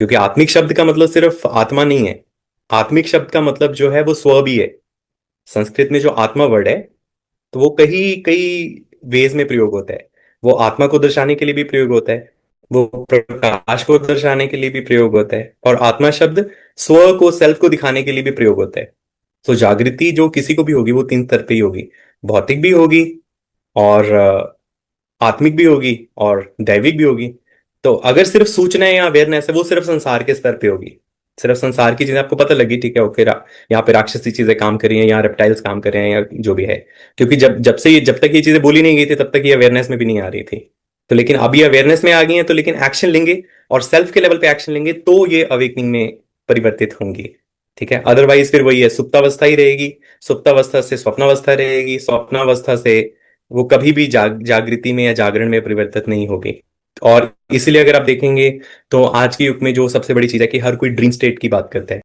क्योंकि आत्मिक शब्द का मतलब सिर्फ आत्मा नहीं है। आत्मिक शब्द का मतलब जो है वो स्व भी है। संस्कृत में जो आत्मा वर्ड है, तो वो कई कई वेज में प्रयोग होता है। वो आत्मा को दर्शाने के लिए भी प्रयोग होता है, वो प्रकाश को दर्शाने के लिए भी प्रयोग होता है, और आत्मा शब्द स्व को, सेल्फ को दिखाने के लिए भी प्रयोग होता है। तो जागृति जो किसी को भी होगी वो तीन स्तर पे ही होगी। भौतिक भी होगी, और आत्मिक भी होगी, और दैविक भी होगी। तो अगर सिर्फ सूचना है या अवेयरनेस है, वो सिर्फ संसार के स्तर पे होगी। सिर्फ संसार की चीजें आपको पता लगी, ठीक है, ओके, यहाँ पे राक्षसी चीजें काम कर रही हैं, यहाँ रेप्टाइल्स काम कर रहे हैं, या जो भी है। क्योंकि जब तक ये चीजें बोली नहीं गई थी, तब तक ये अवेयरनेस में भी नहीं आ रही थी। तो लेकिन अब ये अवेयरनेस में आ गई है, तो लेकिन एक्शन लेंगे, और सेल्फ के लेवल पे एक्शन लेंगे, तो ये अवेकनिंग में परिवर्तित होंगी। ठीक है, अदरवाइज फिर वही है, सुप्तावस्था ही रहेगी। सुप्तावस्था से स्वप्नावस्था रहेगी, स्वप्नावस्था से वो कभी भी जागृति में या जागरण में परिवर्तित नहीं होगी। और इसीलिए अगर आप देखेंगे, तो आज के युग में जो सबसे बड़ी चीज है कि हर कोई ड्रीम स्टेट की बात करता है।